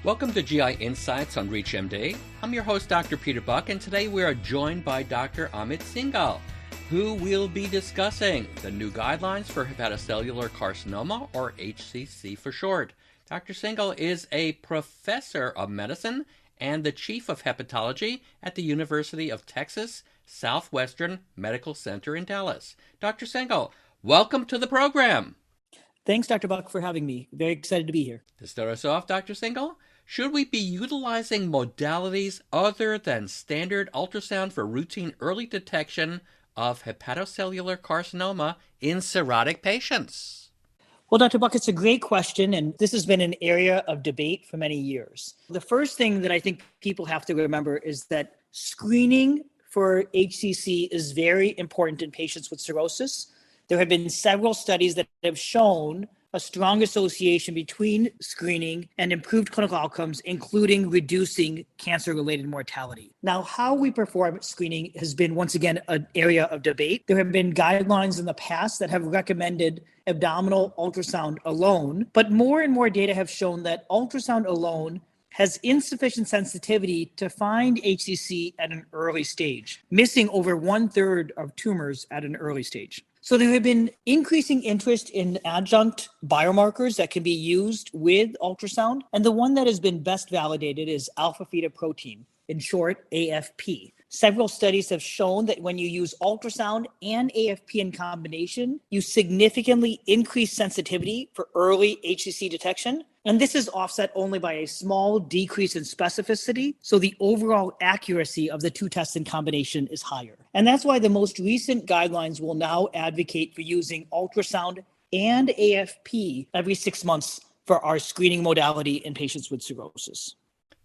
Welcome to GI Insights on ReachMD. I'm your host, Dr. Peter Buch, and today we are joined by Dr. Amit Singal, who will be discussing the new guidelines for hepatocellular carcinoma, or HCC for short. Dr. Singal is a professor of medicine and the Chief of Hepatology at the University of Texas Southwestern Medical Center in Dallas. Dr. Singal, welcome to the program. Thanks, Dr. Buch, for having me. Very excited to be here. To start us off, Dr. Singal, should we be utilizing modalities other than standard ultrasound for routine early detection of hepatocellular carcinoma in cirrhotic patients? Well, Dr. Buch, it's a great question, and this has been an area of debate for many years. The first thing that I think people have to remember is that screening for HCC is very important in patients with cirrhosis. There have been several studies that have shown a strong association between screening and improved clinical outcomes, including reducing cancer-related mortality. Now, how we perform screening has been, once again, an area of debate. There have been guidelines in the past that have recommended abdominal ultrasound alone, but more and more data have shown that ultrasound alone has insufficient sensitivity to find HCC at an early stage, missing over 1/3 of tumors at an early stage. So there have been increasing interest in adjunct biomarkers that can be used with ultrasound. And the one that has been best validated is alpha-fetoprotein, in short, AFP. Several studies have shown that when you use ultrasound and AFP in combination, you significantly increase sensitivity for early HCC detection. And this is offset only by a small decrease in specificity. So the overall accuracy of the two tests in combination is higher. And that's why the most recent guidelines will now advocate for using ultrasound and AFP every 6 months for our screening modality in patients with cirrhosis.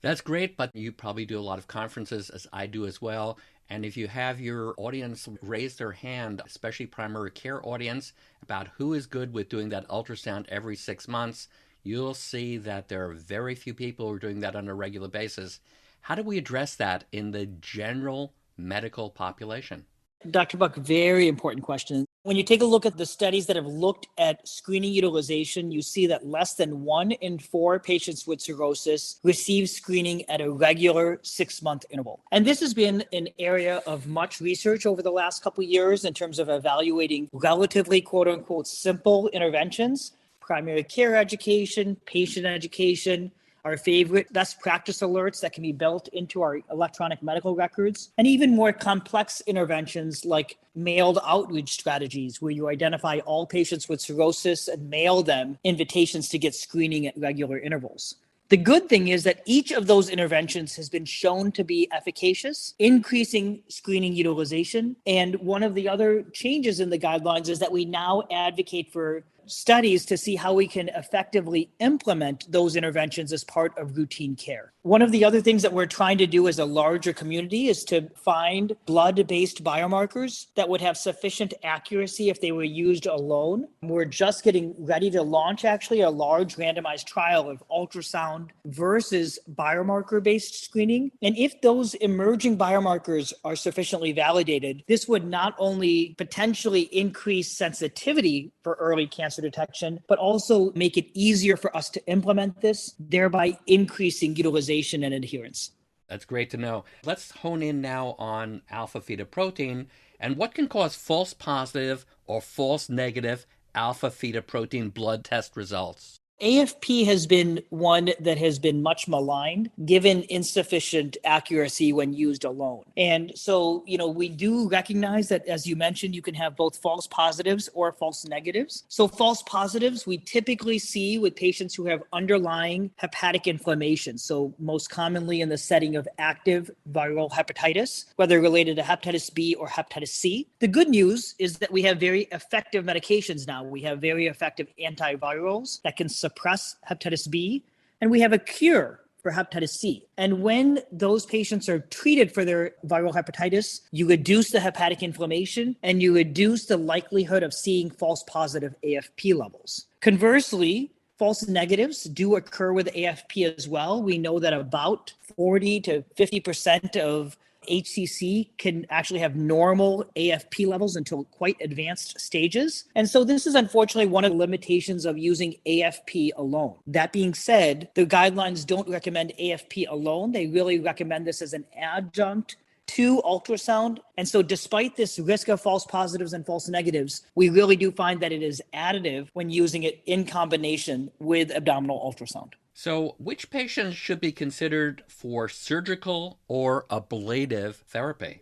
That's great, but you probably do a lot of conferences, as I do as well. And if you have your audience raise their hand, especially primary care audience, about who is good with doing that ultrasound every 6 months, you'll see that there are very few people who are doing that on a regular basis. How do we address that in the general medical population? Dr. Buch, very important question. When you take a look at the studies that have looked at screening utilization, you see that less than 1 in 4 patients with cirrhosis receive screening at a regular 6-month interval. And this has been an area of much research over the last couple of years in terms of evaluating relatively, quote unquote, simple interventions, primary care education, patient education, our favorite best practice alerts that can be built into our electronic medical records, and even more complex interventions like mailed outreach strategies where you identify all patients with cirrhosis and mail them invitations to get screening at regular intervals. The good thing is that each of those interventions has been shown to be efficacious, increasing screening utilization. And one of the other changes in the guidelines is that we now advocate for studies to see how we can effectively implement those interventions as part of routine care. One of the other things that we're trying to do as a larger community is to find blood-based biomarkers that would have sufficient accuracy if they were used alone. We're just getting ready to launch actually a large randomized trial of ultrasound versus biomarker-based screening. And if those emerging biomarkers are sufficiently validated, this would not only potentially increase sensitivity for early cancer detection, but also make it easier for us to implement this, thereby increasing utilization and adherence. That's great to know. Let's hone in now on alpha-fetoprotein and what can cause false positive or false negative alpha-fetoprotein blood test results. AFP has been one that has been much maligned, given insufficient accuracy when used alone. And so, we do recognize that, as you mentioned, you can have both false positives or false negatives. So false positives, we typically see with patients who have underlying hepatic inflammation. So most commonly in the setting of active viral hepatitis, whether related to hepatitis B or hepatitis C. The good news is that we have very effective medications now. We have very effective antivirals that can suppress hepatitis B, and we have a cure for hepatitis C. And when those patients are treated for their viral hepatitis, you reduce the hepatic inflammation and you reduce the likelihood of seeing false positive AFP levels. Conversely, false negatives do occur with AFP as well. We know that about 40 to 50% of HCC can actually have normal AFP levels until quite advanced stages. And so this is unfortunately one of the limitations of using AFP alone. That being said, the guidelines don't recommend AFP alone. They really recommend this as an adjunct to ultrasound. And so despite this risk of false positives and false negatives, we really do find that it is additive when using it in combination with abdominal ultrasound. So which patients should be considered for surgical or ablative therapy?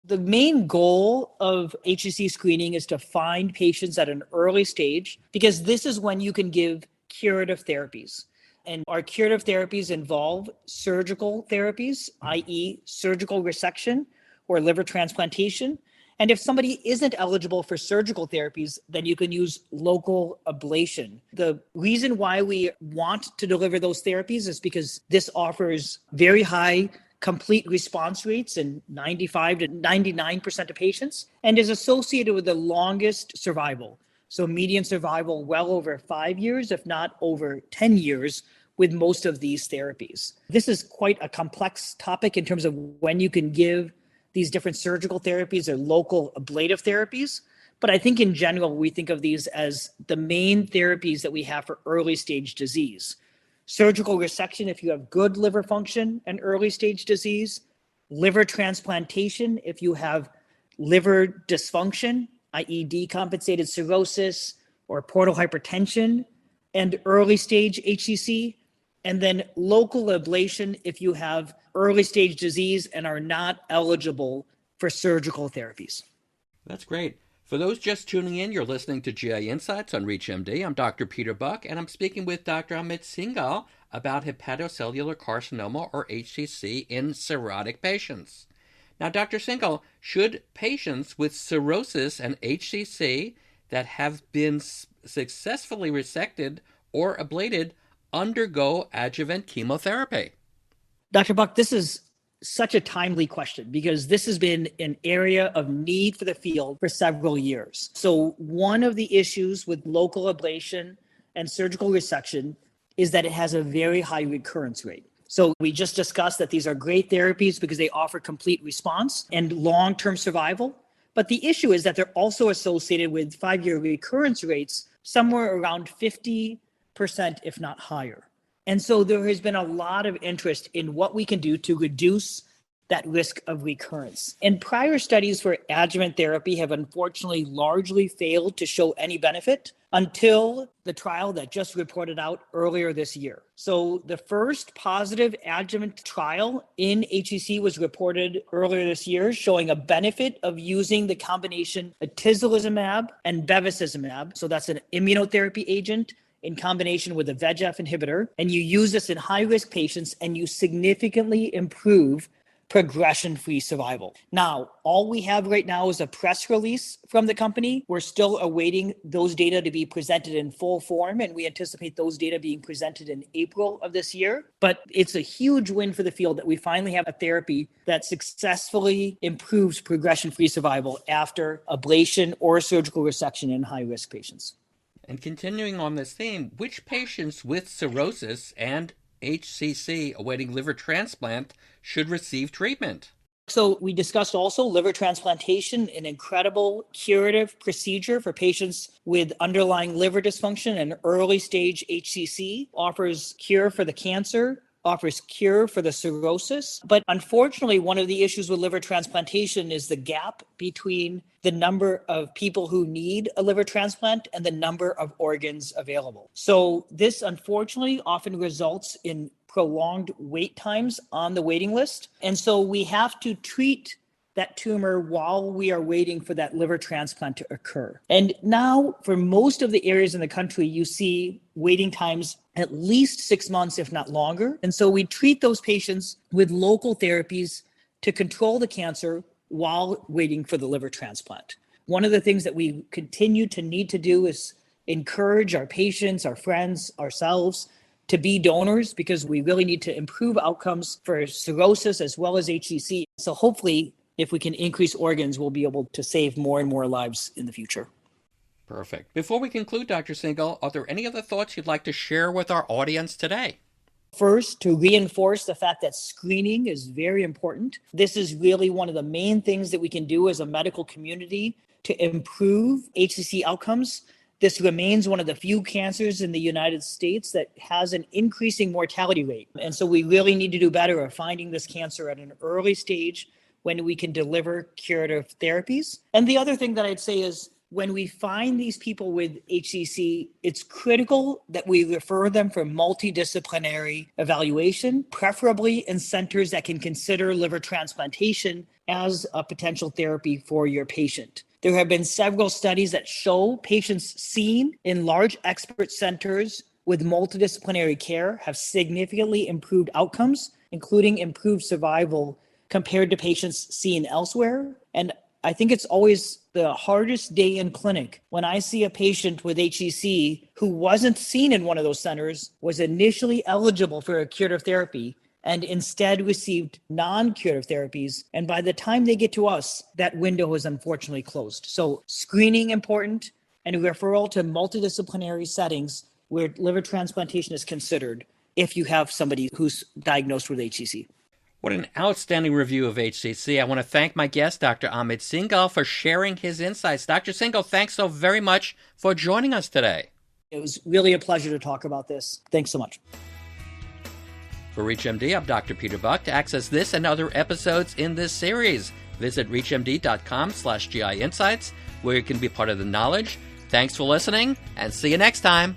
The main goal of HCC screening is to find patients at an early stage, because this is when you can give curative therapies. And our curative therapies involve surgical therapies, i.e. surgical resection or liver transplantation. And if somebody isn't eligible for surgical therapies, then you can use local ablation. The reason why we want to deliver those therapies is because this offers very high complete response rates in 95 to 99% of patients and is associated with the longest survival. So median survival well over 5 years, if not over 10 years, with most of these therapies. This is quite a complex topic in terms of when you can give these different surgical therapies or local ablative therapies. But I think in general, we think of these as the main therapies that we have for early stage disease. Surgical resection if you have good liver function and early stage disease, liver transplantation if you have liver dysfunction, i.e. decompensated cirrhosis or portal hypertension, and early stage HCC, and then local ablation if you have early stage disease and are not eligible for surgical therapies. That's great. For those just tuning in, you're listening to GI Insights on ReachMD. I'm Dr. Peter Buch, and I'm speaking with Dr. Amit Singal about hepatocellular carcinoma, or HCC, in cirrhotic patients. Now, Dr. Singal, should patients with cirrhosis and HCC that have been successfully resected or ablated undergo adjuvant chemotherapy? Dr. Buch, this is such a timely question because this has been an area of need for the field for several years. So one of the issues with local ablation and surgical resection is that it has a very high recurrence rate. So we just discussed that these are great therapies because they offer complete response and long-term survival. But the issue is that they're also associated with 5-year recurrence rates somewhere around 50%, if not higher. And so there has been a lot of interest in what we can do to reduce that risk of recurrence. And prior studies for adjuvant therapy have unfortunately largely failed to show any benefit until the trial that just reported out earlier this year. So the first positive adjuvant trial in HCC was reported earlier this year, showing a benefit of using the combination atezolizumab and bevacizumab. So that's an immunotherapy agent in combination with a VEGF inhibitor. And you use this in high-risk patients and you significantly improve progression-free survival. Now, all we have right now is a press release from the company. We're still awaiting those data to be presented in full form, and we anticipate those data being presented in April of this year. But it's a huge win for the field that we finally have a therapy that successfully improves progression-free survival after ablation or surgical resection in high-risk patients. And continuing on this theme, which patients with cirrhosis and HCC awaiting liver transplant should receive treatment? So we discussed also liver transplantation, an incredible curative procedure for patients with underlying liver dysfunction and early stage HCC, offers cure for the cancer, offers cure for the cirrhosis. But unfortunately, one of the issues with liver transplantation is the gap between the number of people who need a liver transplant and the number of organs available. So this unfortunately often results in prolonged wait times on the waiting list. And so we have to treat that tumor while we are waiting for that liver transplant to occur. And now for most of the areas in the country, you see waiting times at least 6 months, if not longer. And so we treat those patients with local therapies to control the cancer while waiting for the liver transplant. One of the things that we continue to need to do is encourage our patients, our friends, ourselves to be donors, because we really need to improve outcomes for cirrhosis as well as HCC. So hopefully, if we can increase organs, we'll be able to save more and more lives in the future. Perfect. Before we conclude, Dr. Singal, are there any other thoughts you'd like to share with our audience today? First, to reinforce the fact that screening is very important. This is really one of the main things that we can do as a medical community to improve HCC outcomes. This remains one of the few cancers in the United States that has an increasing mortality rate. And so we really need to do better at finding this cancer at an early stage when we can deliver curative therapies. And the other thing that I'd say is when we find these people with HCC, it's critical that we refer them for multidisciplinary evaluation, preferably in centers that can consider liver transplantation as a potential therapy for your patient. There have been several studies that show patients seen in large expert centers with multidisciplinary care have significantly improved outcomes, including improved survival compared to patients seen elsewhere. And I think it's always the hardest day in clinic when I see a patient with HCC who wasn't seen in one of those centers, was initially eligible for a curative therapy, and instead received non-curative therapies. And by the time they get to us, that window is unfortunately closed. So screening important, and a referral to multidisciplinary settings where liver transplantation is considered if you have somebody who's diagnosed with HCC. What an outstanding review of HCC. I want to thank my guest, Dr. Amit Singal, for sharing his insights. Dr. Singal, thanks so very much for joining us today. It was really a pleasure to talk about this. Thanks so much. For ReachMD, I'm Dr. Peter Buch. To access this and other episodes in this series, visit reachmd.com/GI Insights, where you can be part of the knowledge. Thanks for listening, and see you next time.